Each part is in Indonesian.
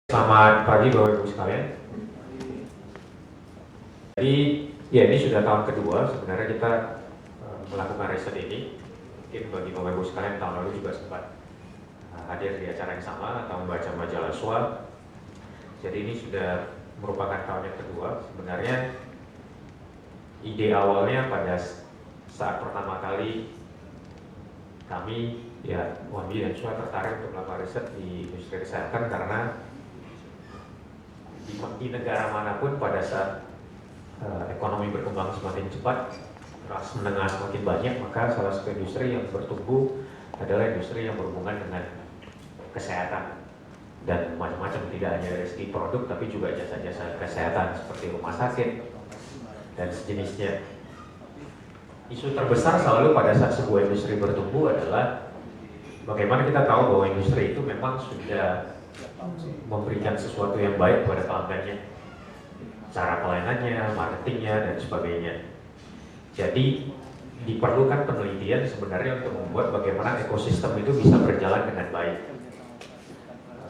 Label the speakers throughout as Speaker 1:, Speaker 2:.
Speaker 1: Selamat pagi Bapak Ibu sekalian. Jadi ya ini sudah tahun kedua sebenarnya kita melakukan riset ini. Mungkin bagi Bapak Ibu sekalian tahun lalu juga sempat hadir di acara yang sama atau membaca majalah SWA. Jadi ini sudah merupakan tahun yang kedua. Sebenarnya ide awalnya pada saat pertama kali kami ya Wandi dan SWA tertarik untuk melakukan riset di industri kesehatan karena di negara manapun pada saat ekonomi berkembang semakin cepat, kelas menengah semakin banyak, maka salah satu industri yang bertumbuh adalah industri yang berhubungan dengan kesehatan dan macam-macam, tidak hanya dari segi produk tapi juga jasa-jasa kesehatan seperti rumah sakit dan sejenisnya. Isu terbesar selalu pada saat sebuah industri bertumbuh adalah bagaimana kita tahu bahwa industri itu memang sudah memberikan sesuatu yang baik kepada pelanggannya, cara pelayanannya, marketingnya, dan sebagainya. Jadi diperlukan penelitian sebenarnya untuk membuat bagaimana ekosistem itu bisa berjalan dengan baik.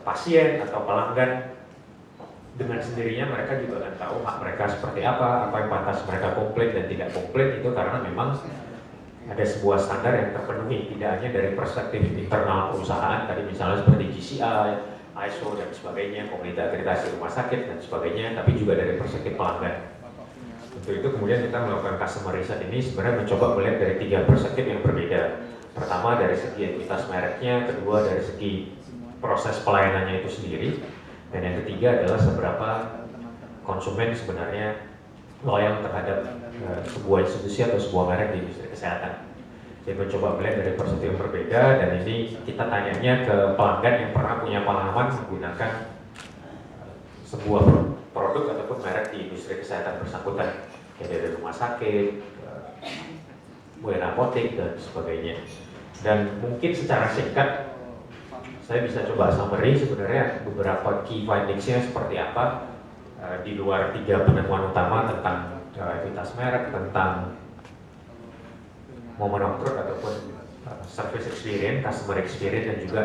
Speaker 1: Pasien atau pelanggan dengan sendirinya mereka juga akan tahu hak mereka seperti apa yang pantas mereka komplit dan tidak komplit, itu karena memang ada sebuah standar yang terpenuhi, tidak hanya dari perspektif internal perusahaan, tadi misalnya seperti GCI, ISO dan sebagainya, komite akreditasi rumah sakit dan sebagainya, tapi juga dari perspektif pelanggan. Untuk itu kemudian kita melakukan customer research ini sebenarnya mencoba melihat dari 3 perspektif yang berbeda. Pertama dari segi entitas mereknya, kedua dari segi proses pelayanannya itu sendiri, dan yang ketiga adalah seberapa konsumen sebenarnya loyal terhadap sebuah institusi atau sebuah merek di industri kesehatan. Jadi mencoba melihat dari perspektif yang berbeda, dan ini kita tanyanya ke pelanggan yang pernah punya pengalaman menggunakan sebuah produk ataupun merek di industri kesehatan bersangkutan, kayak dari rumah sakit, mulai apotek dan sebagainya. Dan mungkin secara singkat saya bisa coba summary sebenarnya beberapa key findings-nya seperti apa di luar 3 penemuan utama tentang entitas merek, tentang moment of truth ataupun service experience, customer experience, dan juga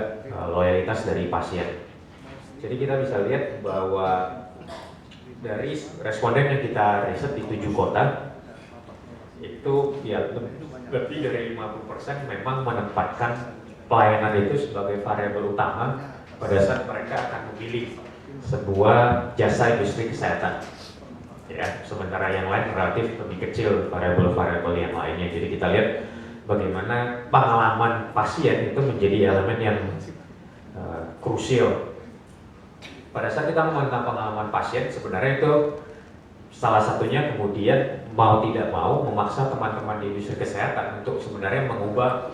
Speaker 1: loyalitas dari pasien. Jadi kita bisa lihat bahwa dari responden yang kita riset di 7 kota itu ya lebih dari 50% memang menempatkan pelayanan itu sebagai variabel utama pada saat mereka akan memilih sebuah jasa industri kesehatan. Ya, sementara yang lain relatif lebih kecil variabel-variabel yang lainnya. Jadi kita lihat bagaimana pengalaman pasien itu menjadi elemen yang krusial. Pada saat kita ngomong tentang pengalaman pasien, sebenarnya itu salah satunya kemudian mau tidak mau memaksa teman-teman di industri kesehatan untuk sebenarnya mengubah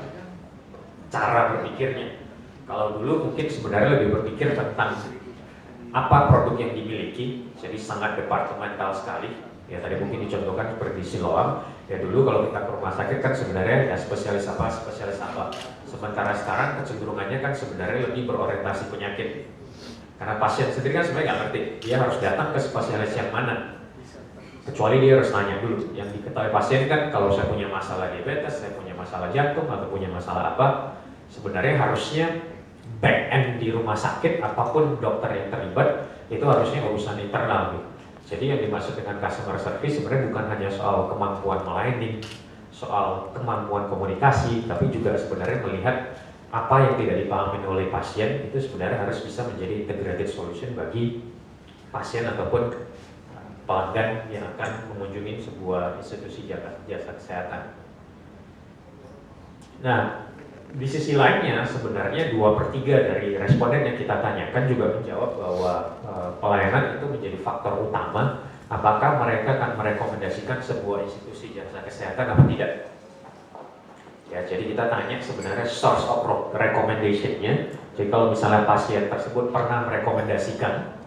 Speaker 1: cara berpikirnya. Kalau dulu mungkin sebenarnya lebih berpikir tentang apa produk yang dimiliki, jadi sangat departemental sekali. Ya tadi mungkin dicontohkan seperti Siloam. Ya dulu kalau kita ke rumah sakit kan sebenarnya ya spesialis apa. Sementara sekarang kecenderungannya kan sebenarnya lebih berorientasi penyakit. Karena pasien sendiri kan sebenarnya nggak ngerti, dia harus datang ke spesialis yang mana. Kecuali dia harus nanya dulu. Yang diketahui pasien kan kalau saya punya masalah diabetes, saya punya masalah jantung atau punya masalah apa, sebenarnya harusnya back end di rumah sakit apapun dokter yang terlibat itu harusnya urusan internal gitu. Jadi yang dimaksud dengan customer service sebenarnya bukan hanya soal kemampuan melayani, soal kemampuan komunikasi, tapi juga sebenarnya melihat apa yang tidak dipahami oleh pasien itu sebenarnya harus bisa menjadi integrated solution bagi pasien ataupun pelanggan yang akan mengunjungi sebuah institusi jasa kesehatan. Nah, di sisi lainnya sebenarnya 2/3 dari responden yang kita tanyakan juga menjawab bahwa pelayanan itu menjadi faktor utama apakah mereka akan merekomendasikan sebuah institusi jasa kesehatan atau tidak. Ya, jadi kita tanya sebenarnya source of recommendation-nya. Jadi kalau misalnya pasien tersebut pernah merekomendasikan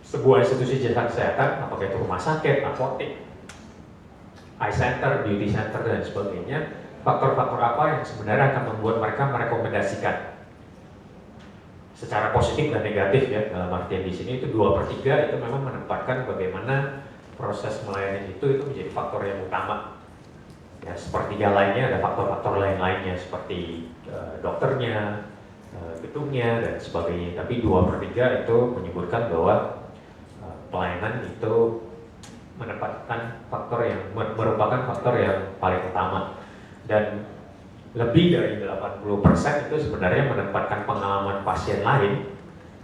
Speaker 1: sebuah institusi jasa kesehatan, apakah itu rumah sakit, apotek, eye center, beauty center, dan sebagainya, faktor-faktor apa yang sebenarnya akan membuat mereka merekomendasikan secara positif dan negatif ya. Dalam artian di sini itu 2/3 itu memang menempatkan bagaimana proses melayani itu menjadi faktor yang utama. Ya, sepertiga lainnya ada faktor-faktor lain-lainnya seperti dokternya, gedungnya dan sebagainya. Tapi 2/3 itu menyebutkan bahwa pelayanan itu menempatkan faktor yang merupakan faktor yang paling utama, dan lebih dari 80% itu sebenarnya menempatkan pengalaman pasien lain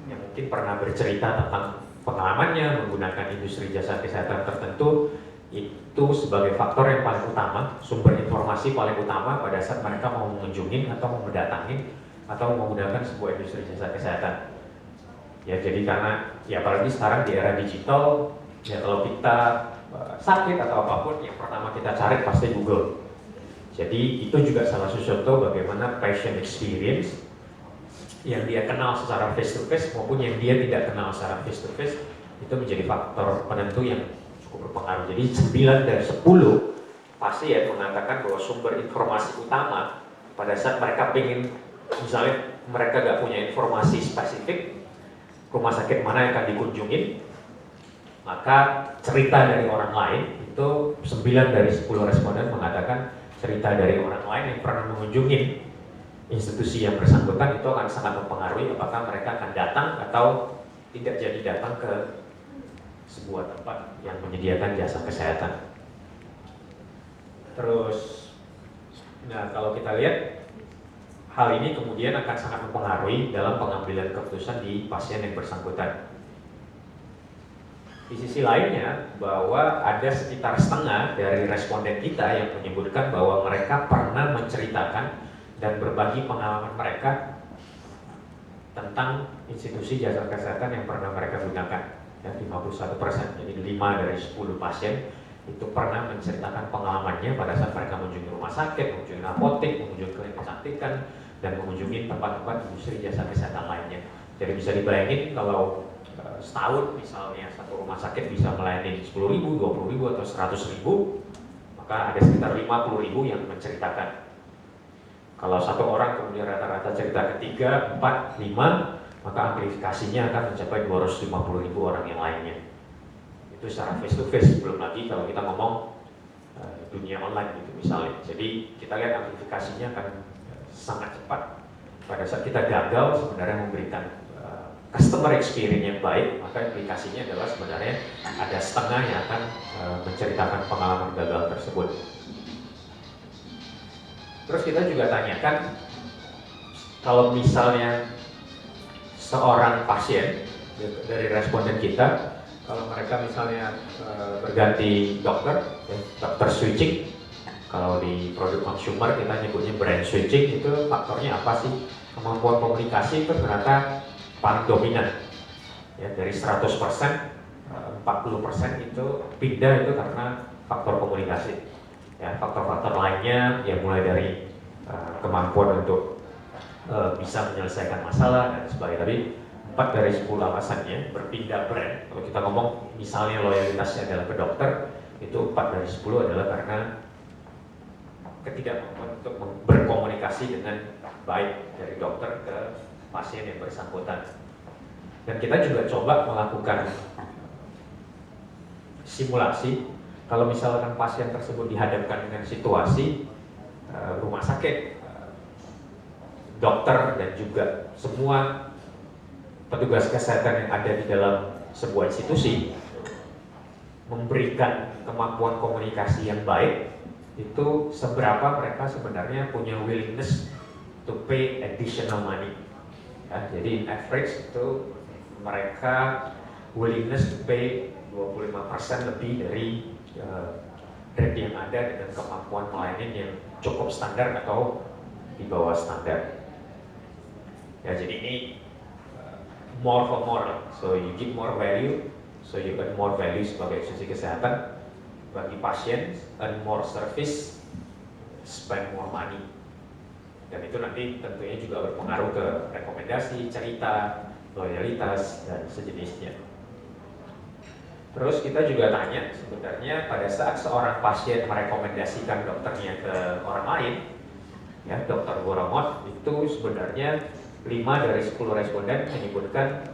Speaker 1: yang mungkin pernah bercerita tentang pengalamannya menggunakan industri jasa kesehatan tertentu itu sebagai faktor yang paling utama, sumber informasi paling utama pada saat mereka mau mengunjungi atau mau mendatangi atau menggunakan sebuah industri jasa kesehatan. Ya, jadi karena ya apalagi sekarang di era digital, ya kalau kita sakit atau apapun yang pertama kita cari pasti Google. Jadi itu juga salah satu contoh bagaimana patient experience yang dia kenal secara face to face maupun yang dia tidak kenal secara face to face itu menjadi faktor penentu yang cukup berpengaruh. Jadi 9 dari 10 pasien mengatakan bahwa sumber informasi utama pada saat mereka ingin, misalnya mereka nggak punya informasi spesifik rumah sakit mana yang akan dikunjungi, maka cerita dari orang lain itu 9 dari 10 responden mengatakan cerita dari orang lain yang pernah mengunjungi institusi yang bersangkutan itu akan sangat mempengaruhi apakah mereka akan datang atau tidak jadi datang ke sebuah tempat yang menyediakan jasa kesehatan. Terus, nah kalau kita lihat hal ini kemudian akan sangat mempengaruhi dalam pengambilan keputusan di pasien yang bersangkutan. Di sisi lainnya, bahwa ada sekitar setengah dari responden kita yang menyebutkan bahwa mereka pernah menceritakan dan berbagi pengalaman mereka tentang institusi jasa kesehatan yang pernah mereka gunakan. Ya, 51%, jadi 5 dari 10 pasien itu pernah menceritakan pengalamannya pada saat mereka mengunjungi rumah sakit, mengunjungi apotek, mengunjungi klinik kecantikan, dan mengunjungi tempat-tempat industri jasa kesehatan lainnya. Jadi bisa dibayangin kalau setahun misalnya satu rumah sakit bisa melayani 10.000, 20.000 atau 100.000, maka ada sekitar 50.000 yang menceritakan. Kalau satu orang kemudian rata-rata cerita ketiga, 4, 5, maka amplifikasinya akan mencapai 250.000 orang yang lainnya. Itu secara face to face, belum lagi kalau kita ngomong dunia online gitu misalnya. Jadi kita lihat amplifikasinya akan sangat cepat. Pada saat kita gagal sebenarnya memberikan customer experience yang baik, maka implikasinya adalah sebenarnya ada setengah yang akan menceritakan pengalaman gagal tersebut. Terus kita juga tanyakan, kalau misalnya seorang pasien dari responden kita, kalau mereka misalnya berganti dokter, dokter switching, kalau di produk consumer kita nyebutnya brand switching, itu faktornya apa sih? Kemampuan komunikasi itu ternyata paling dominan. Ya, dari 100%, 40% itu pindah itu karena faktor komunikasi. Ya, faktor-faktor lainnya ya mulai dari kemampuan untuk bisa menyelesaikan masalah dan sebagainya. Tapi 4 dari 10 alasannya berpindah brand. Kalau kita ngomong misalnya loyalitasnya adalah ke dokter, itu 4 dari 10 adalah karena ketidakmampuan untuk berkomunikasi dengan baik dari dokter ke pasien yang bersangkutan. Dan kita juga coba melakukan simulasi kalau misalkan pasien tersebut dihadapkan dengan situasi rumah sakit, dokter dan juga semua petugas kesehatan yang ada di dalam sebuah institusi memberikan kemampuan komunikasi yang baik, itu seberapa mereka sebenarnya punya willingness to pay additional money. Ya, jadi in average itu mereka willingness to pay 25% lebih dari rate yang ada dengan kemampuan melayani yang cukup standar atau di bawah standar. Ya, jadi ini more for more, so you give more value, so you get more value sebagai institusi kesehatan bagi pasien, earn more service, spend more money. Dan itu nanti tentunya juga berpengaruh ke rekomendasi, cerita, loyalitas, dan sejenisnya. Terus kita juga tanya, sebenarnya pada saat seorang pasien merekomendasikan dokternya ke orang lain, ya, dokter Boromot, itu sebenarnya 5 dari 10 responden menyebutkan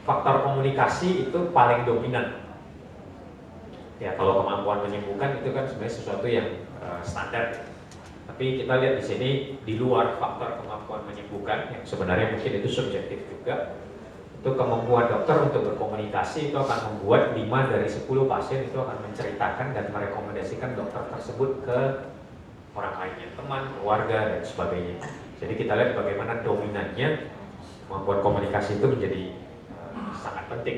Speaker 1: faktor komunikasi itu paling dominan. Ya, kalau kemampuan menyembuhkan itu kan sebenarnya sesuatu yang standar. Tapi kita lihat di sini di luar faktor kemampuan menyembuhkan yang sebenarnya mungkin itu subjektif juga. Itu kemampuan dokter untuk berkomunikasi itu akan membuat 5 dari 10 pasien itu akan menceritakan dan merekomendasikan dokter tersebut ke orang lainnya, teman, keluarga, dan sebagainya. Jadi kita lihat bagaimana dominannya kemampuan komunikasi itu menjadi sangat penting.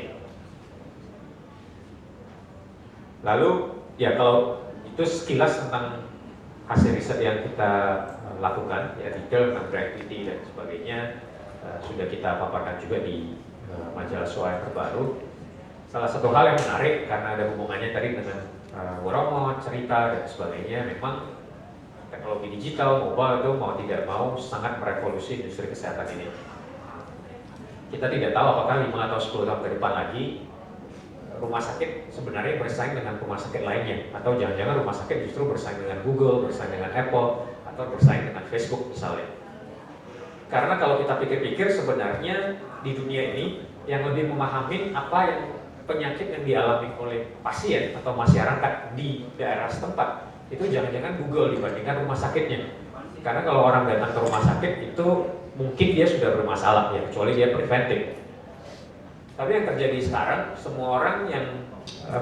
Speaker 1: Lalu ya kalau itu sekilas tentang hasil riset yang kita lakukan, ya detail tentang gravity dan sebagainya sudah kita paparkan juga di majalah SOA yang terbaru. Salah satu hal yang menarik karena ada hubungannya tadi dengan Woromo, cerita dan sebagainya, memang teknologi digital, mobile itu mau tidak mau sangat merevolusi industri kesehatan ini. Kita tidak tahu apakah 5 atau 10 tahun ke depan lagi rumah sakit sebenarnya bersaing dengan rumah sakit lainnya, atau jangan-jangan rumah sakit justru bersaing dengan Google, bersaing dengan Apple, atau bersaing dengan Facebook misalnya. Karena kalau kita pikir-pikir sebenarnya di dunia ini yang lebih memahami apa yang penyakit yang dialami oleh pasien atau masyarakat di daerah setempat itu jangan-jangan Google dibandingkan rumah sakitnya. Karena kalau orang datang ke rumah sakit itu mungkin dia sudah bermasalah ya, kecuali dia preventif. Tapi yang terjadi sekarang, semua orang yang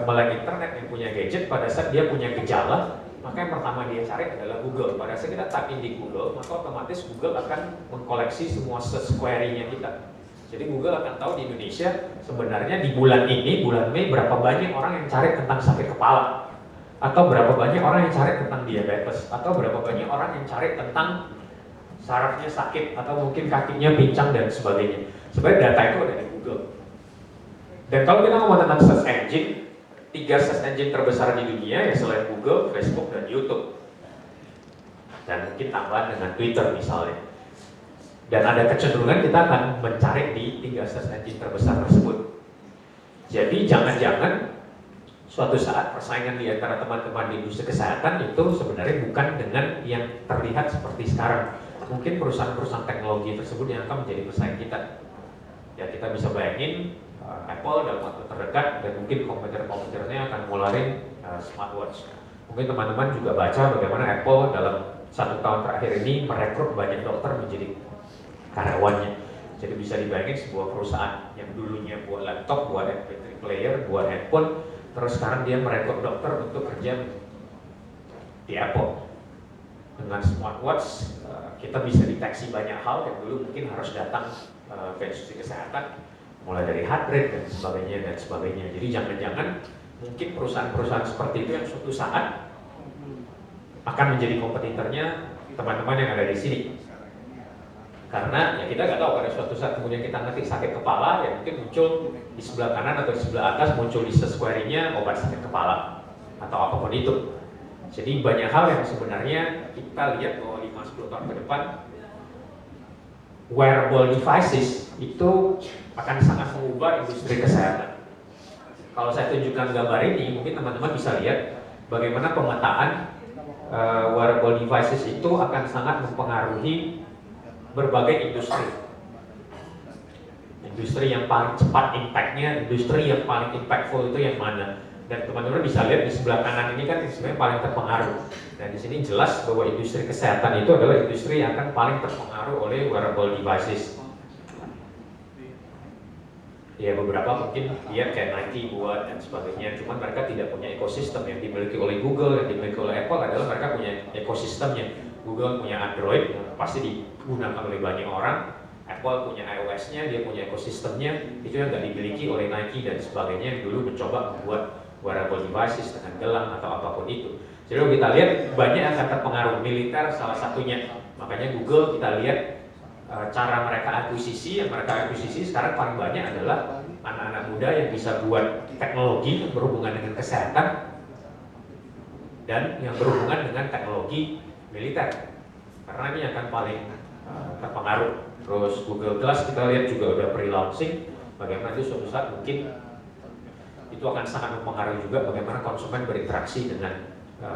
Speaker 1: melek internet, yang punya gadget, pada saat dia punya gejala, maka yang pertama dia cari adalah Google. Pada saat kita type in di Google, maka otomatis Google akan mengkoleksi semua search query-nya kita. Jadi Google akan tahu di Indonesia sebenarnya di bulan ini, bulan Mei, berapa banyak orang yang cari tentang sakit kepala, atau berapa banyak orang yang cari tentang diabetes, atau berapa banyak orang yang cari tentang sarafnya sakit, atau mungkin kakinya pincang dan sebagainya. Sebenarnya data itu ada di Google. Dan kalau kita ngomong tentang search engine, 3 search engine terbesar di dunia ya selain Google, Facebook, dan YouTube. Dan mungkin tambahan dengan Twitter misalnya. Dan ada kecenderungan kita akan mencari di 3 search engine terbesar tersebut. Jadi jangan-jangan suatu saat persaingan di antara teman-teman di industri kesehatan itu sebenarnya bukan dengan yang terlihat seperti sekarang. Mungkin perusahaan-perusahaan teknologi tersebut yang akan menjadi pesaing kita. Ya kita bisa bayangin Apple dalam waktu terdekat dan mungkin komputer-komputernya akan ngeluarin smartwatch. Mungkin teman-teman juga baca bagaimana Apple dalam 1 tahun terakhir ini merekrut banyak dokter menjadi karyawannya. Jadi bisa dibayangin sebuah perusahaan yang dulunya buat laptop, buat MP3 player, buat handphone, terus sekarang dia merekrut dokter untuk kerja di Apple. Dengan smartwatch kita bisa deteksi banyak hal yang dulu mungkin harus datang ke industri kesehatan, mulai dari heart rate dan sebagainya. Jadi jangan-jangan mungkin perusahaan-perusahaan seperti itu yang suatu saat akan menjadi kompetitornya teman-teman yang ada di sini. Karena ya kita nggak tahu pada suatu saat kemudian kita ngetik sakit kepala, ya mungkin muncul di sebelah kanan atau di sebelah atas muncul di search query-nya obat sakit kepala atau apapun itu. Jadi banyak hal yang sebenarnya kita lihat bahwa 5-10 tahun ke depan wearable devices itu akan sangat mengubah industri kesehatan. Kalau saya tunjukkan gambar ini, mungkin teman-teman bisa lihat bagaimana pemetaan wearable devices itu akan sangat mempengaruhi berbagai industri. Industri yang paling cepat impact-nya, industri yang paling impactful itu yang mana? Dan teman-teman bisa lihat di sebelah kanan ini kan sebenarnya paling terpengaruh. Dan di sini jelas bahwa industri kesehatan itu adalah industri yang akan paling terpengaruh oleh wearable devices. Ya beberapa mungkin dia kayak Nike buat dan sebagainya, cuman mereka tidak punya ekosistem. Yang dimiliki oleh Google, yang dimiliki oleh Apple adalah mereka punya ekosistemnya. Google punya Android, pasti digunakan oleh banyak orang. Apple punya iOS-nya, dia punya ekosistemnya, itu yang nggak dimiliki oleh Nike dan sebagainya yang dulu mencoba membuat wearable devices dengan gelang atau apapun itu. Jadi kalau kita lihat banyak yang akan terpengaruh, militer salah satunya. Makanya Google kita lihat cara mereka akuisisi, yang mereka akuisisi sekarang paling banyak adalah anak-anak muda yang bisa buat teknologi yang berhubungan dengan kesehatan dan yang berhubungan dengan teknologi militer, karena ini akan paling terpengaruh. Terus Google Glass kita lihat juga udah pre-launching, bagaimana itu suatu saat mungkin itu akan sangat mempengaruhi juga bagaimana konsumen berinteraksi dengan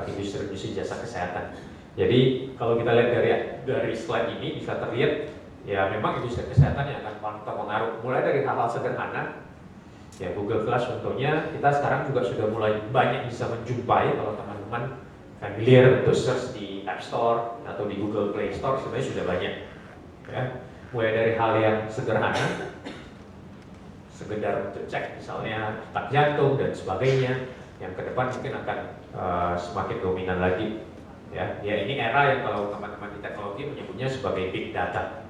Speaker 1: industri-industri jasa kesehatan. Jadi kalau kita lihat dari slide ini bisa terlihat ya memang industri kesehatan yang akan paling terpengaruh. Mulai dari hal-hal sederhana, ya Google Glass contohnya kita sekarang juga sudah mulai banyak bisa menjumpai kalau teman-teman familiar untuk search di App Store atau di Google Play Store sebenarnya sudah banyak. Ya. Mulai dari hal yang sederhana, sekedar untuk cek misalnya detak jantung dan sebagainya, yang ke depan mungkin akan semakin dominan lagi. Ya, ini era yang kalau teman-teman di teknologi menyebutnya sebagai big data.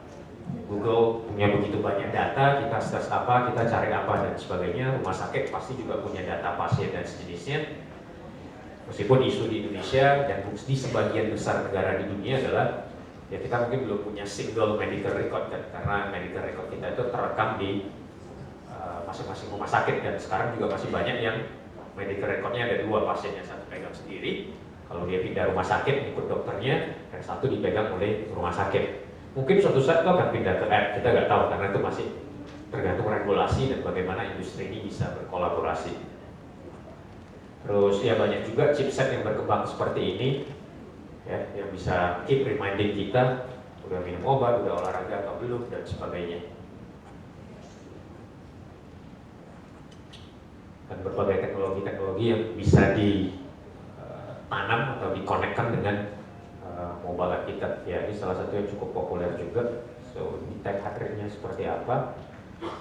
Speaker 1: Google punya begitu banyak data, kita search apa, kita cari apa dan sebagainya. Rumah sakit pasti juga punya data pasien dan sejenisnya. Meskipun isu di Indonesia dan di sebagian besar negara di dunia adalah ya kita mungkin belum punya single medical record kan, karena medical record kita itu terekam di masing-masing rumah sakit, dan sekarang juga masih banyak yang medical recordnya ada dua, pasiennya satu pegang sendiri, kalau dia pindah rumah sakit ikut dokternya, dan satu dipegang oleh rumah sakit. Mungkin suatu saat itu akan pindah ke app, kita nggak tahu karena itu masih tergantung regulasi dan bagaimana industri ini bisa berkolaborasi. Terus ya banyak juga chipset yang berkembang seperti ini, ya, yang bisa keep reminding kita udah minum obat, udah olahraga atau belum dan sebagainya. Dan berbagai teknologi-teknologi yang bisa ditanam atau dikonekkan dengan mobile kita. Ya, ini salah satu yang cukup populer juga. So, detect heart rate-nya seperti apa.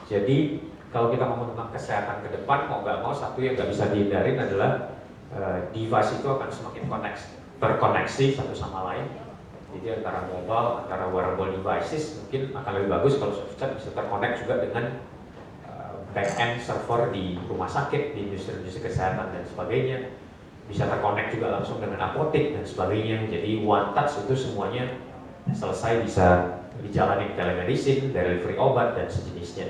Speaker 1: Jadi, kalau kita ngomong tentang kesehatan ke depan, mau nggak mau satu yang nggak bisa dihindarin adalah device itu akan semakin terkoneksi satu sama lain. Jadi antara mobile, antara wearable devices mungkin akan lebih bagus kalau suatu saat bisa terkonek juga dengan back-end server di rumah sakit, di industri-industri kesehatan dan sebagainya. Bisa terkonek juga langsung dengan apotek dan sebagainya. Jadi one touch itu semuanya selesai, bisa dijalani telemedicine, delivery obat dan sejenisnya.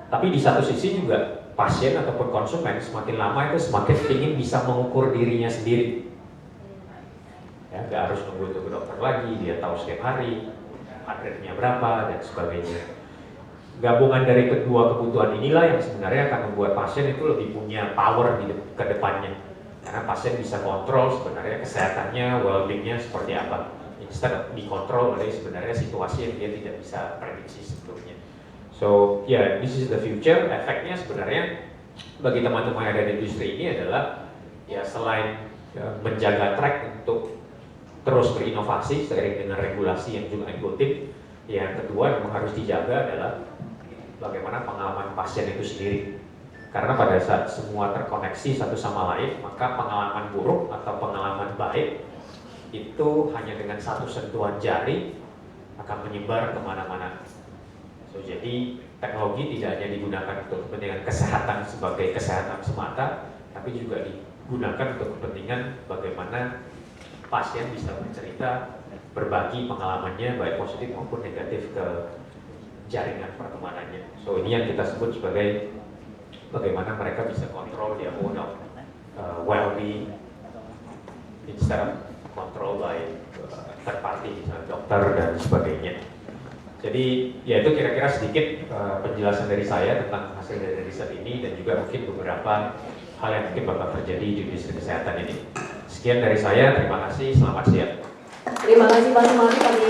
Speaker 1: Tapi di satu sisi juga pasien ataupun konsumen semakin lama itu semakin ingin bisa mengukur dirinya sendiri. Ya, nggak harus nunggu ke dokter lagi, dia tahu setiap hari heart rate-nya berapa dan sebagainya. Gabungan dari kedua kebutuhan inilah yang sebenarnya akan membuat pasien itu lebih punya power ke depannya. Karena pasien bisa kontrol sebenarnya kesehatannya, well-being-nya seperti apa. Instead dikontrol oleh sebenarnya situasi yang dia tidak bisa prediksi sebelumnya. So, yeah, this is the future. Efeknya sebenarnya bagi teman-teman yang ada di industri ini adalah ya selain menjaga track untuk terus berinovasi seiring dengan regulasi yang juga evolutif, yang kedua yang harus dijaga adalah bagaimana pengalaman pasien itu sendiri. Karena pada saat semua terkoneksi satu sama lain, maka pengalaman buruk atau pengalaman baik itu hanya dengan satu sentuhan jari akan menyebar kemana-mana. So, jadi teknologi tidak hanya digunakan untuk kepentingan kesehatan sebagai kesehatan semata, tapi juga digunakan untuk kepentingan bagaimana pasien bisa bercerita, berbagi pengalamannya baik positif maupun negatif ke jaringan pertemanannya. So, ini yang kita sebut sebagai bagaimana mereka bisa kontrol their own well-being instead of control by third party, misalnya dokter dan sebagainya. Jadi ya itu kira-kira sedikit penjelasan dari saya tentang hasil dari riset ini dan juga mungkin beberapa hal yang mungkin bakal terjadi di industri kesehatan ini. Sekian dari saya, terima kasih, selamat siang.
Speaker 2: Terima kasih Pak Sumari.